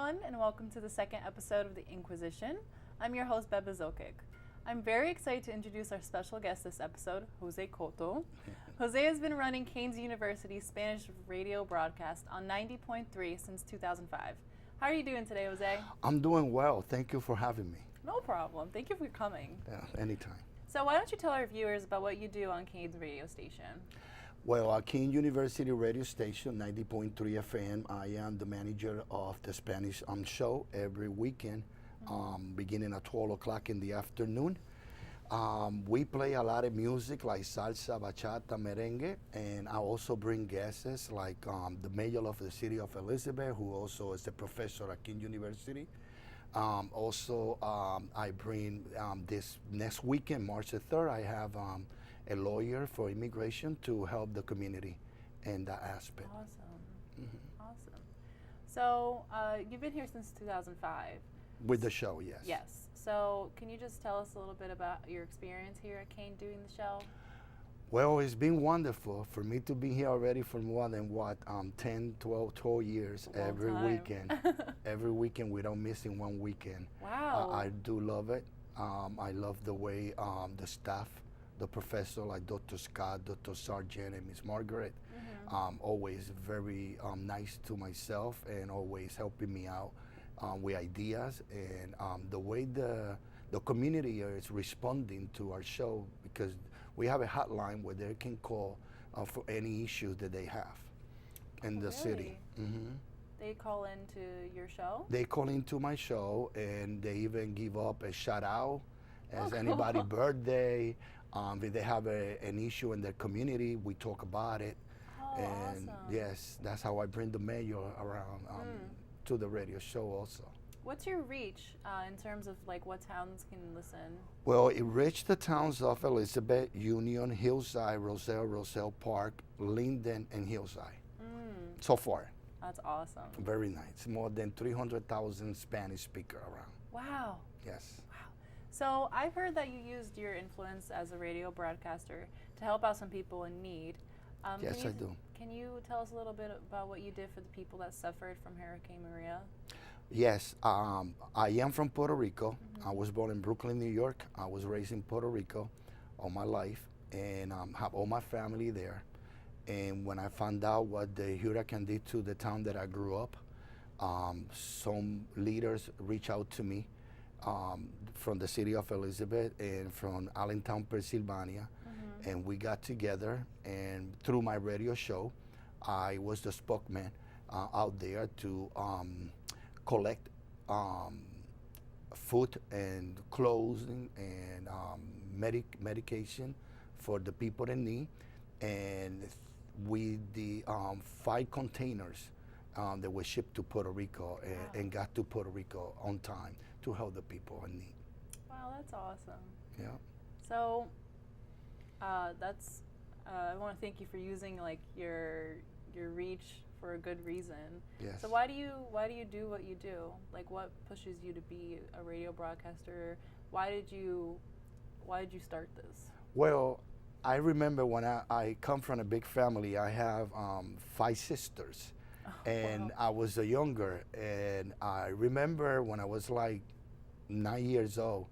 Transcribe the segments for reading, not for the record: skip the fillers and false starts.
everyone, and welcome to the second episode of the Inquisition. I'm your host, Beba Zokic. I'm very excited to introduce our special guest this episode, Jose Coto. Jose has been running Canes University's Spanish radio broadcast on 90.3 since 2005. How are you doing today, Jose? I'm doing well. Thank you for having me. No problem. Thank you for coming. Yeah, anytime. So why don't you tell our viewers about what you do on Canes radio station? Well, at King University radio station, 90.3 FM, I am the manager of the Spanish show every weekend, beginning at 12 o'clock in the afternoon. We play a lot of music like salsa, bachata, merengue, and I also bring guests like the mayor of the city of Elizabeth, who also is a professor at King University. I bring this next weekend, March the 3rd, I have a lawyer for immigration to help the community in that aspect. Awesome. Awesome. So you've been here since 2005. With the show, yes. Yes. So can you just tell us a little bit about your experience here at Kane doing the show? Well, it's been wonderful for me to be here already for more than 10, 12 years every weekend. Every weekend without missing one weekend. Wow. I do love it. I love the way the staff, the professor like Dr. Scott, Dr. Sargent, and Miss Margaret, always very nice to myself and always helping me out with ideas, and the way the community is responding to our show, because we have a hotline where they can call for any issues that they have in the city. They call into your show? They call into my show, and they even give up a shout out as anybody's birthday. If they have an issue in their community, we talk about it. And awesome. yes, that's how I bring the mayor around to the radio show also. What's your reach in terms of like what towns can listen? Well, it reached the towns of Elizabeth, Union, Hillside, Roselle Park, Linden, and Hillside. So far. That's awesome. Very nice. More than 300,000 Spanish speakers around. Wow. Yes. Wow. So I've heard that you used your influence as a radio broadcaster to help out some people in need. Yes, I do. Can you tell us a little bit about what you did for the people that suffered from Hurricane Maria? Yes, I am from Puerto Rico. I was born in Brooklyn, New York. I was raised in Puerto Rico all my life, and have all my family there. And when I found out what the hurricane did to the town that I grew up, some leaders reached out to me from the city of Elizabeth and from Allentown, Pennsylvania. And we got together, and through my radio show, I was the spokesman out there to collect food and clothing and medication for the people in need. And with the 5 containers that were shipped to Puerto Rico and got to Puerto Rico on time to help the people in need. Wow, that's awesome. Yeah. So I want to thank you for using like your reach for a good reason. Yes. So why do you do what you do? Like, what pushes you to be a radio broadcaster? Why did you start this? Well, I remember when I come from a big family. I have 5 sisters, and I was the younger. And I remember when I was like 9 years old,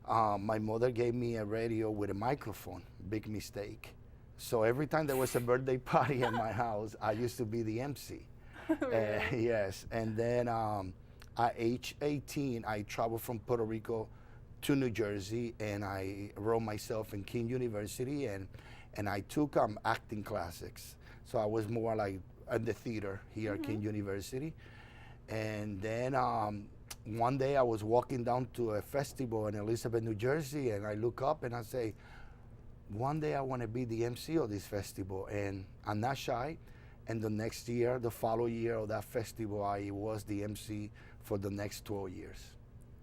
my mother gave me a radio with a microphone. Big mistake. So every time there was a birthday party at my house, I used to be the MC. Really? Yes. And then at age 18, I traveled from Puerto Rico to New Jersey, and I enrolled myself in King University, and I took acting classes. So I was more like at the theater here at King University. And then one day I was walking down to a festival in Elizabeth, New Jersey, and I look up and I say, one day I want to be the MC of this festival. And I'm not shy. And the next year, the following year of that festival, I was the MC for the next 12 years.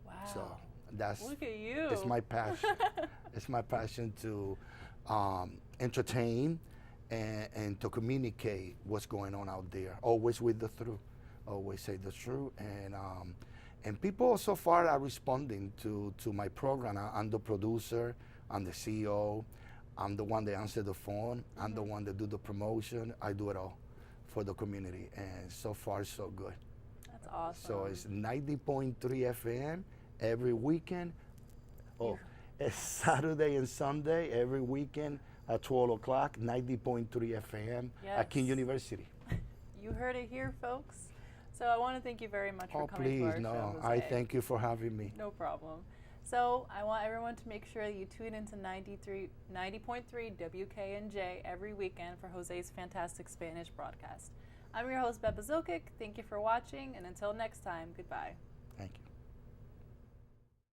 Wow. So that's Look at you. It's my passion. It's my passion to entertain and to communicate what's going on out there. Always with the truth. Always say the truth. And people so far are responding to my program. I'm the producer. I'm the CEO. I'm the one that answers the phone. I'm the one that do the promotion. I do it all for the community, and so far so good. That's Awesome. So it's 90.3 FM every weekend. Oh, it's Saturday and Sunday every weekend at 12 o'clock, 90.3 FM at King University. You heard it here, folks. So I want to thank you very much for coming to our show, Jose. I thank you for having me. No problem. So I want everyone to make sure that you tune into 90.3 WKNJ every weekend for Jose's fantastic Spanish broadcast. I'm your host, Beba Zokic. Thank you for watching, and until next time, goodbye.